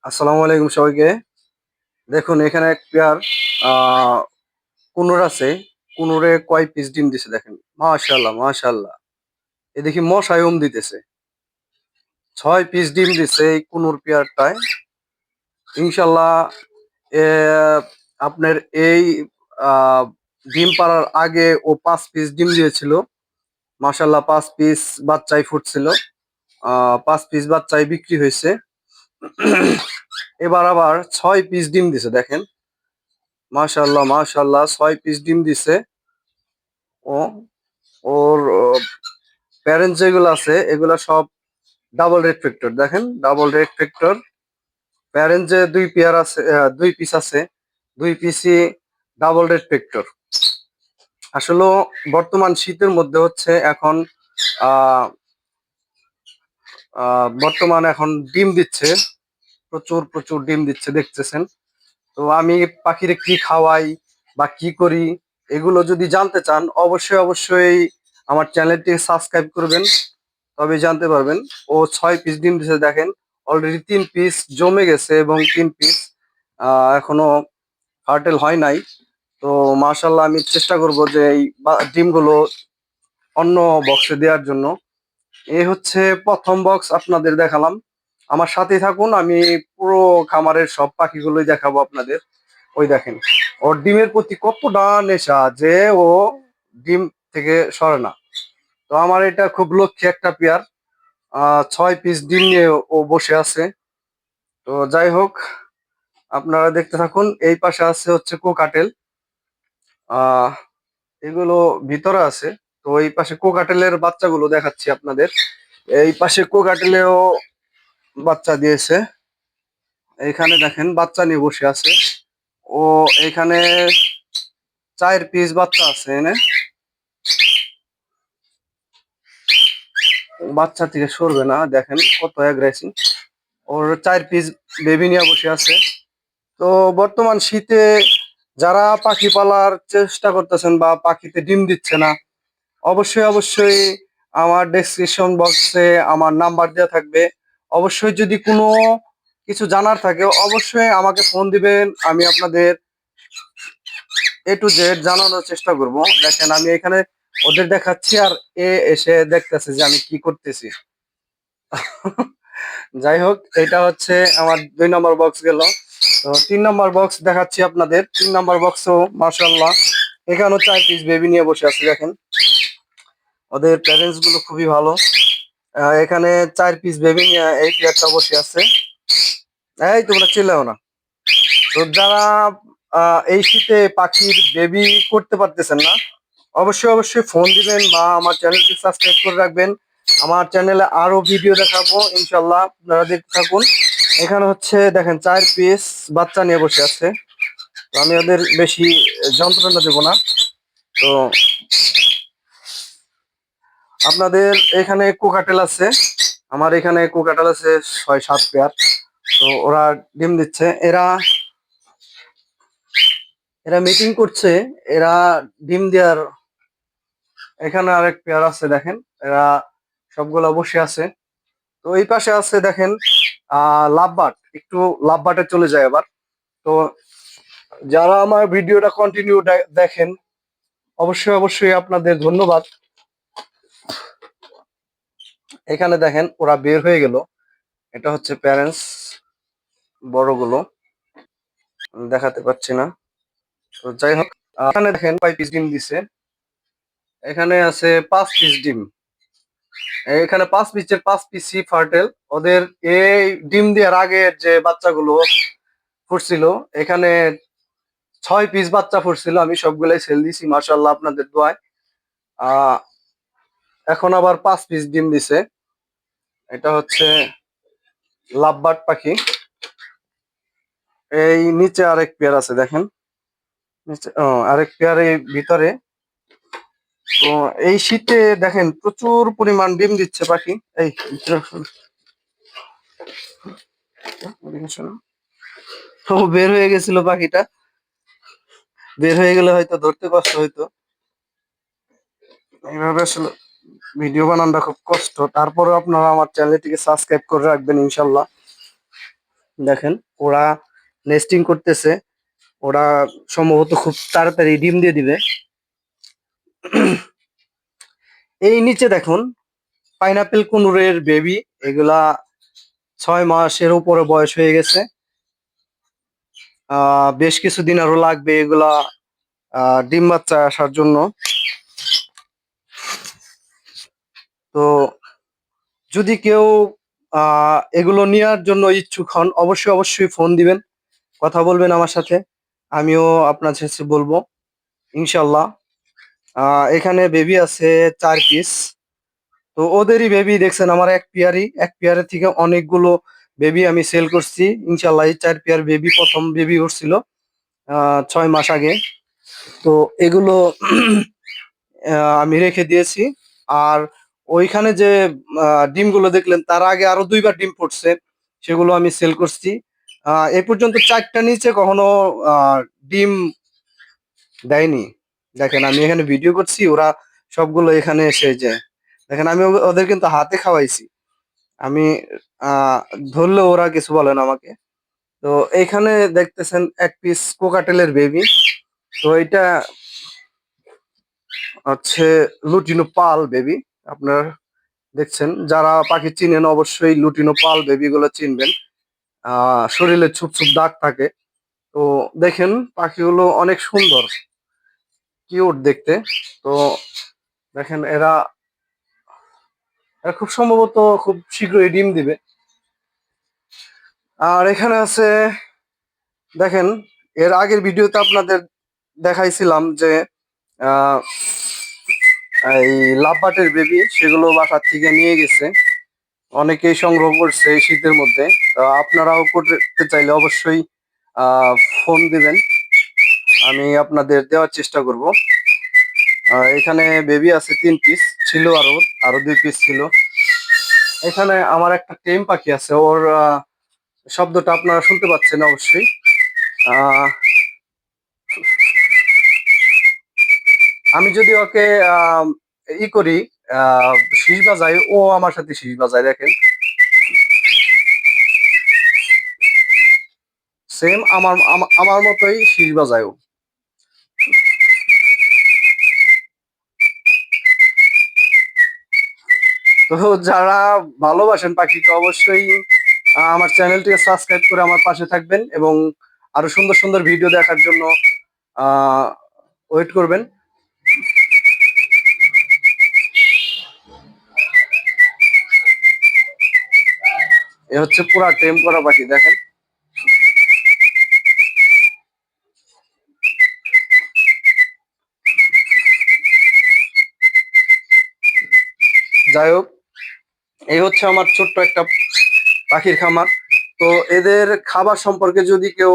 আসসালামু আলাইকুম সবাইকে। দেখুন এখানে এক পেয়ার আহ কুনুর আছে। কুনুরে কয় পিস ডিম দিছে দেখেন। মাশাআল্লাহ মাশাআল্লাহ। এ দেখি মশাই দিতেছে। 6 পিস ডিম দিছে এই কুনুর পেয়ারটায়। ইনশাআল্লাহ এ আপনার এই আহ ডিম পাড়ার আগে ও 5 পিস ডিম দিয়েছিল। মাশাআল্লাহ 5 পিস বাচ্চাই ফুটছিল। 5 পিস বাচ্চাই বিক্রি হয়েছে। এবার আবার 6 পিস ডিম দিছে দেখেন। মাশাআল্লাহ মাশাআল্লাহ 6 পিস ডিম দিছে। ও ওর প্যারেন্টস যেগুলো আছে এগুলা সব ডাবল রেড ফ্যাক্টর দেখেন, ডাবল রেড ফ্যাক্টর। প্যারেন্টস যে 2 পেয়ার আছে, 2 পিস আছে, 2 পিসই ডাবল রেড ফ্যাক্টর। আসলে বর্তমান শীতের মধ্যে হচ্ছে এখন আহ বর্তমান এখন ডিম দিচ্ছে, প্রচুর প্রচুর ডিম দিচ্ছে দেখতেছেন। তো আমি পাখিরে কি খাওয়াই বা কি করি এগুলো যদি জানতে চান অবশ্যই অবশ্যই আমার চ্যানেলটি সাবস্ক্রাইব করবেন, তবে জানতে পারবেন। ও 6 পিস ডিম দিছে দেখেন। অলরেডি 3 পিস জমে গেছে এবং 3 পিস এখনো ফার্টেল হয় নাই। তো মাশাল্লাহ আমি চেষ্টা করব যে এই ডিমগুলো অন্য বক্সে দেওয়ার জন্য। এই হচ্ছে প্রথম বক্স আপনাদের দেখালাম। আমার সাথে থাকুন, আমি পুরো খামারের সব পাখিগুলোই দেখাবো আপনাদের। ওই দেখেন ওর ডিমের প্রতি কতটা নেশা যে ও ডিম থেকে সরে না। তো আমার এটা খুব লক্ষ্যে একটা পেয়ার। 6 পিস ডিম নিয়ে ও বসে আছে। তো যাই হোক, আপনারা দেখতে থাকুন। এই পাশে আছে হচ্ছে কোকাটেল। আহ এগুলো ভিতরে আছে। তো এই পাশে কোকাটেলের বাচ্চাগুলো দেখাচ্ছি আপনাদের। এই পাশে কোকাটেলেও বাচ্চা দিয়েছে। এইখানে দেখেন বাচ্চা নিয়ে বসে আছে। ও এখানে 4 পিস বাচ্চা আছে এনে। বাচ্চা থেকে সরবে না, দেখেন কত অ্যাগ্রেসিভ। ওর 4 পিস বেবি নিয়ে বসে আছে। তো বর্তমান শীতে যারা পাখি পালার চেষ্টা করতেছেন বা পাখিতে ডিম দিচ্ছে না, অবশ্যই অবশ্যই আমার ডেসক্রিপশন বক্সে আমার নাম্বার দেওয়া থাকবে। অবশ্যই যদি কোনো কিছু জানার থাকে অবশ্যই আমাকে ফোন দিবেন, আমি আপনাদের A to Z জানানোর চেষ্টা করব। দেখেন আমি এখানে ওদের দেখাচ্ছি আর এ এসে দেখতেছে যে আমি কি করতেছি। যাই হোক, এটা হচ্ছে আমার 2 নম্বর বক্স গেল। তো 3 নম্বর বক্স দেখাচ্ছি আপনাদের। 3 নম্বর বক্সও মার্শাল্লাহ এখানেও 4 পিস বেবি নিয়ে বসে আছে দেখেন। ওদের প্যারেন্টস গুলো খুবই ভালো। এখানে 4 পিস বেবি নিয়ে এই প্লেয়ারটা বসে আছে। এই তোমরা চিল্লাও না। তো যারা এই শীতে পাখির বেবি করতে পারতেছেন না, অবশ্যই অবশ্যই ফোন দিবেন বা আমার চ্যানেলটি সাবস্ক্রাইব করে রাখবেন। আমার চ্যানেলে আরো ভিডিও দেখাবো ইনশাল্লাহ, আপনারা দেখতে থাকুন। এখানে হচ্ছে দেখেন 4 পিস বাচ্চা নিয়ে বসে আছে। তো আমি ওদের বেশি যন্ত্রণা দেব না। তো আপনাদের এখানে কোকাটেল আছে, আমার এখানে কোকাটেল আছে 6-7 পেয়ার। তো ওরা ডিম দিচ্ছে। এরা এরা মিটিং করছে। এরা ডিম দেওয়ার এখানে আরেক পেয়ার আছে দেখেন। এরা সবগুলো বসে আছে। তো এই পাশে আছে দেখেন লাভবার্ড। একটু লাভবার্ডে চলে যায় আবার। তো যারা আমার ভিডিওটা কন্টিনিউ দেখেন অবশ্যই অবশ্যই আপনাদের ধন্যবাদ। এখানে দেখেন ওরা বের হয়ে গেল। এটা হচ্ছে প্যারেন্টস বড়গুলো, দেখাতে পাচ্ছি না। তো যাই হোক, এখানে দেখেন 5 পিস ডিম দিছে। এখানে আছে 5 পিস ডিম। এখানে 5 পিসের 5 পিসই ফার্টেল। ওদের এই ডিম দেওয়ার আগের যে বাচ্চাগুলো ফুটছিল, এখানে 6 পিস বাচ্চা ফুটছিল। আমি সবগুলাই সেল দিছি মার্শাল্লাহ আপনাদের দোয়ায়। আহ এখন আবার 5 পিস ডিম দিছে। এটা হচ্ছে লাভবার্ড পাখি। এই নিচে আরেক পেয়ার আছে দেখেন। নিচে আরেক পেয়ার এই ভিতরে। তো এই শীতে দেখেন প্রচুর পরিমাণ ডিম দিচ্ছে পাখি। এই ও বের হয়ে গেছিল পাখিটা। বের হয়ে গেলে হয়তো ধরতে কষ্ট হইতো। এইভাবে আসলে ভিডিও বানানোটা খুব কষ্ট। তারপরে আপনারা আমার চ্যানেলটিকে সাবস্ক্রাইব করে রাখবেন ইনশাল্লাহ। দেখেন ওরা নেস্টিং করতেছে। ওরা সম্ভবত খুব তাড়াতাড়ি ডিম দিয়ে দিবে। এই নিচে দেখুন পাইনাপেল কুনুরের বেবি, এগুলা 6 মাসের উপরে বয়স হয়ে গেছে। বেশ কিছুদিন আরো লাগবে এগুলা ডিম বাচ্চা আসার জন্য। তো যদি কেউ এগুলো নেওয়ার জন্য ইচ্ছুক হন, অবশ্যই অবশ্যই ফোন দিবেন, কথা বলবেন আমার সাথে, আমিও আপনার সাথে বলবো ইনশাল্লাহ। এখানে বেবি আছে 4 পিস। তো ওদেরই বেবি দেখছেন, আমার এক পেয়ারের থেকে অনেকগুলো বেবি আমি সেল করছি ইনশাল্লাহ। এই 4 পেয়ার বেবি প্রথম বেবি উঠছিল 6 মাস আগে। তো এগুলো আমি রেখে দিয়েছি। আর ওইখানে যে ডিমগুলো দেখলেন, তার আগে আরো 2বার ডিম ফুটছে, সেগুলো আমি সেল করছি। এ পর্যন্ত 4টা নিচে কখনো ডিম দেয়নি। দেখেন আমি এখানে ভিডিও করছি, ওরা সবগুলো এখানে এসে যে দেখেন, আমি ওদের কিন্তু হাতে খাওয়াইছি। আমি আহ ধরলেও ওরা কিছু বলে না আমাকে। তো এইখানে দেখতেছেন 1 পিস কোকাটেলের বেবি। তো এটা হচ্ছে লুটিনো পাল বেবি। আপনার দেখছেন, যারা পাখি চিনেন অবশ্যই লুটিনো পাল বেবি গুলো চিনবেন। শরীরে ছুপ ছুপ দাগ থাকে। তো দেখেন পাখিগুলো অনেক সুন্দর, কিউট দেখতে। তো দেখেন এরা এরা খুব সম্ভবত খুব শীঘ্রই ডিম দিবে। আর এখানে আছে দেখেন, এর আগের ভিডিওতে আপনাদের দেখাইছিলাম যে আহ এই লাভবাটের বেবি, সেগুলো বাসার থেকে নিয়ে গেছে, অনেকেই সংগ্রহ করছে এই শীতের মধ্যে। আপনারাও করতে চাইলে অবশ্যই ফোন দিবেন, আমি আপনাদের দেওয়ার চেষ্টা করব। এখানে বেবি আছে 3 পিস, ছিল আরো আরো 2 পিস ছিল। এখানে আমার একটা টেম পাখি আছে, ওর শব্দটা আপনারা শুনতে পাচ্ছেন অবশ্যই। আহ, আমি যদি ওকে ই করি, শীষ বাজাই, ও আমার সাথে শীষ বাজায়, দেখেন সেম আমার মতোই শীষ বাজায় ও। তো যারা ভালোবাসেন পাখিকে অবশ্যই আমার চ্যানেলটিকে সাবস্ক্রাইব করে আমার পাশে থাকবেন, এবং আরো সুন্দর সুন্দর ভিডিও দেখার জন্য ওয়েট করবেন। এ হচ্ছে পুরা টেম করা পাখি, দেখেন। যাই হোক, এই হচ্ছে আমার ছোট্ট একটা পাখির খামার। তো এদের খাবার সম্পর্কে যদি কেউ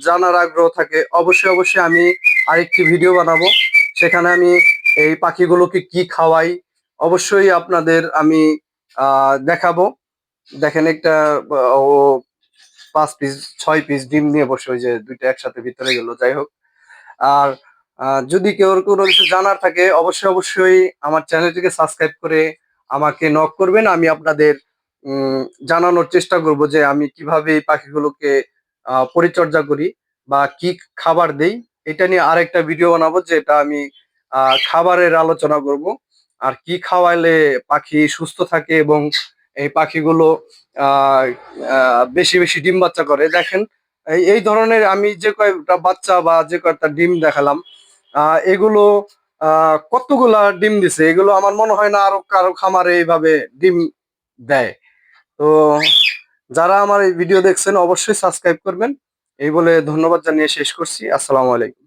জানার আগ্রহ থাকে, অবশ্যই অবশ্যই আমি আরেকটি ভিডিও বানাবো, সেখানে আমি এই পাখিগুলোকে কি খাওয়াই অবশ্যই আপনাদের আমি দেখাবো। দেখেন একটা ও 5 পিস 6 পিস ডিম নিয়ে বসে, ওই যে দুইটা একসাথে ভিতরে গেল। যাই হোক, আর যদি কেউ কোনো কিছু জানার থাকে, অবশ্যই অবশ্যই আমার চ্যানেলটিকে সাবস্ক্রাইব করে আমাকে নক করবেন। আমি আপনাদের উম, জানানোর চেষ্টা করব যে আমি কিভাবে এই পাখিগুলোকে পরিচর্যা করি বা কি খাবার দেই। এটা নিয়ে আরেকটা ভিডিও বানাবো, যেটা আমি খাবারের আলোচনা করব, আর কি খাওয়াইলে পাখি সুস্থ থাকে এবং এই পাখিগুলো আহ বেশি বেশি ডিম বাচ্চা করে। দেখেন এই ধরনের আমি যে কয়টা বাচ্চা বা যে কয়টা ডিম দেখালাম, এগুলো কতগুলা ডিম দিছে, এগুলো আমার মনে হয় না আরো কারো খামারে এইভাবে ডিম দেয়। তো যারা আমার এই ভিডিও দেখছেন অবশ্যই সাবস্ক্রাইব করবেন। এই বলে ধন্যবাদ জানিয়ে শেষ করছি। আসসালামু আলাইকুম।